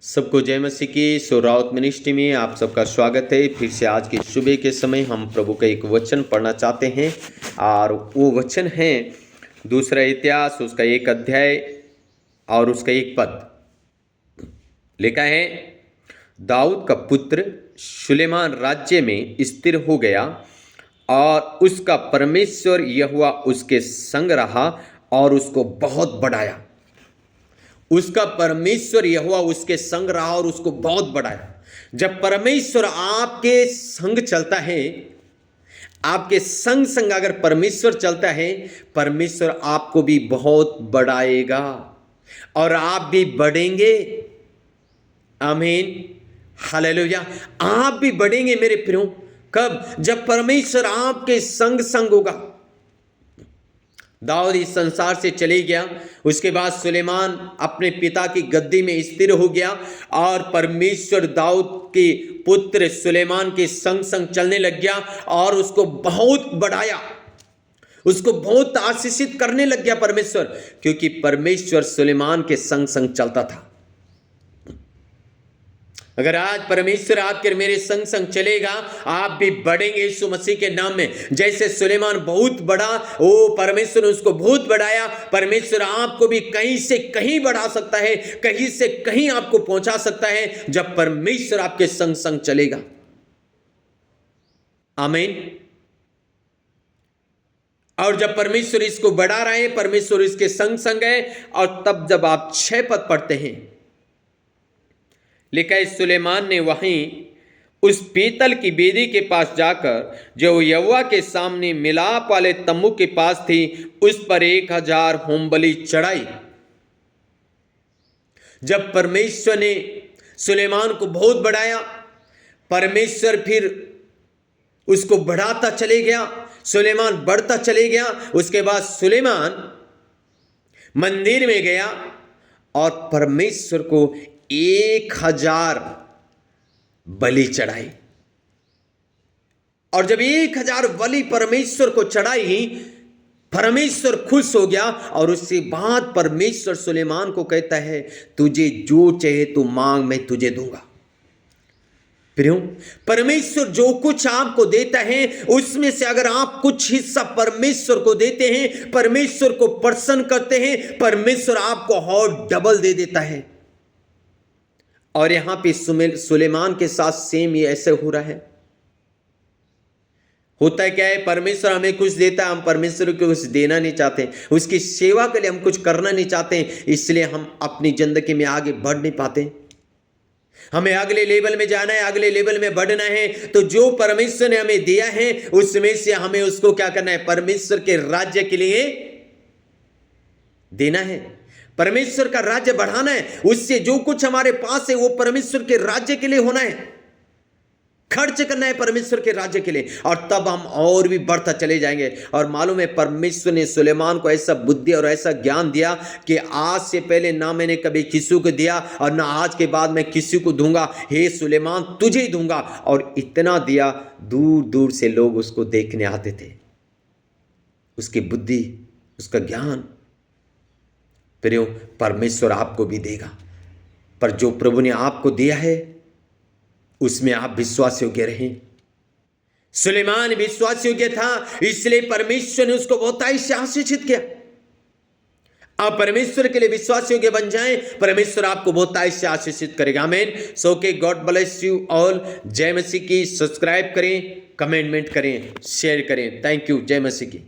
सबको जय मसीह की सोरावत मिनिस्ट्री में आप सबका स्वागत है। फिर से आज की सुबह के समय हम प्रभु का एक वचन पढ़ना चाहते हैं और वो वचन है दूसरा इतिहास उसका 1 अध्याय और उसका 1 पद। लिखा है, दाऊद का पुत्र सुलेमान राज्य में स्थिर हो गया और उसका परमेश्वर यहोवा उसके संग रहा और उसको बहुत बढ़ाया। उसका परमेश्वर यहोवा उसके संग रहा और उसको बहुत बढ़ाया। जब परमेश्वर आपके संग चलता है, आपके संग संग अगर परमेश्वर चलता है, परमेश्वर आपको भी बहुत बढ़ाएगा और आप भी बढ़ेंगे। आमीन, हालेलुया। आप भी बढ़ेंगे मेरे प्रियो। कब? जब परमेश्वर आपके संग संग होगा। दाऊद इस संसार से चले गया, उसके बाद सुलेमान अपने पिता की गद्दी में स्थिर हो गया और परमेश्वर दाऊद के पुत्र सुलेमान के संग संग चलने लग गया और उसको बहुत बढ़ाया, उसको बहुत आशीषित करने लग गया परमेश्वर, क्योंकि परमेश्वर सुलेमान के संग संग चलता था। अगर आज परमेश्वर आपके मेरे संग संग चलेगा, आप भी बढ़ेंगे यीशु मसीह के नाम में। जैसे सुलेमान बहुत बड़ा, ओ परमेश्वर ने उसको बहुत बढ़ाया, परमेश्वर आपको भी कहीं से कहीं बढ़ा सकता है, कहीं से कहीं आपको पहुंचा सकता है, जब परमेश्वर आपके संग संग चलेगा। आमीन। और जब परमेश्वर इसको बढ़ा रहे हैं, परमेश्वर इसके संग संग है। और तब जब आप 6 पद पढ़ते हैं, लिखा है, सुलेमान ने वहीं उस पीतल की वेदी के पास जाकर जो यहोवा के सामने मिलाप वाले तम्बू के पास थी, उस पर 1000 होमबलि चढ़ाई। जब परमेश्वर ने सुलेमान को बहुत बढ़ाया, परमेश्वर फिर उसको बढ़ाता चले गया, सुलेमान बढ़ता चले गया। उसके बाद सुलेमान मंदिर में गया और परमेश्वर को 1000 बलि चढ़ाई। और जब 1000 बलि परमेश्वर को चढ़ाई, परमेश्वर खुश हो गया। और उसके बाद परमेश्वर सुलेमान को कहता है, तुझे जो चाहे तू मांग, मैं तुझे दूंगा। प्रियो, परमेश्वर जो कुछ आपको देता है, उसमें से अगर आप कुछ हिस्सा परमेश्वर को देते हैं, परमेश्वर को प्रसन्न करते हैं, परमेश्वर आपको और डबल दे देता है। और यहां पे सुलेमान के साथ सेम ये ऐसे हो रहा है। होता है क्या है, परमेश्वर हमें कुछ देता है, हम परमेश्वर को कुछ देना नहीं चाहते, उसकी सेवा के लिए हम कुछ करना नहीं चाहते, इसलिए हम अपनी जिंदगी में आगे बढ़ नहीं पाते। हमें अगले लेवल में जाना है, अगले लेवल में बढ़ना है, तो जो परमेश्वर ने हमें दिया है उसमें से हमें उसको क्या करना है, परमेश्वर के राज्य के लिए देना है, परमेश्वर का राज्य बढ़ाना है। उससे जो कुछ हमारे पास है वो परमेश्वर के राज्य के लिए होना है, खर्च करना है परमेश्वर के राज्य के लिए, और तब हम और भी बढ़ता चले जाएंगे। और मालूम है, परमेश्वर ने सुलेमान को ऐसा बुद्धि और ऐसा ज्ञान दिया कि आज से पहले ना मैंने कभी किसी को दिया और ना आज के बाद मैं किसी को दूंगा। हे सुलेमान, तुझे ही दूंगा। और इतना दिया, दूर दूर से लोग उसको देखने आते थे, उसकी बुद्धि, उसका ज्ञान। प्रियो, परमेश्वर आपको भी देगा, पर जो प्रभु ने आपको दिया है उसमें आप विश्वास योग्य रहें। सुलेमान विश्वास योग्य था, इसलिए परमेश्वर ने उसको बहुतायत से आशीषित किया। आप परमेश्वर के लिए विश्वास योग्य बन जाएं, परमेश्वर आपको बहुतायत से आशीषित करेगा। आमीन। सो के गॉड ब्लेस यू ऑल। जय मसीह की। सब्सक्राइब करें, कमेंटमेंट करें, शेयर करें। Thank you. जय मसीह की।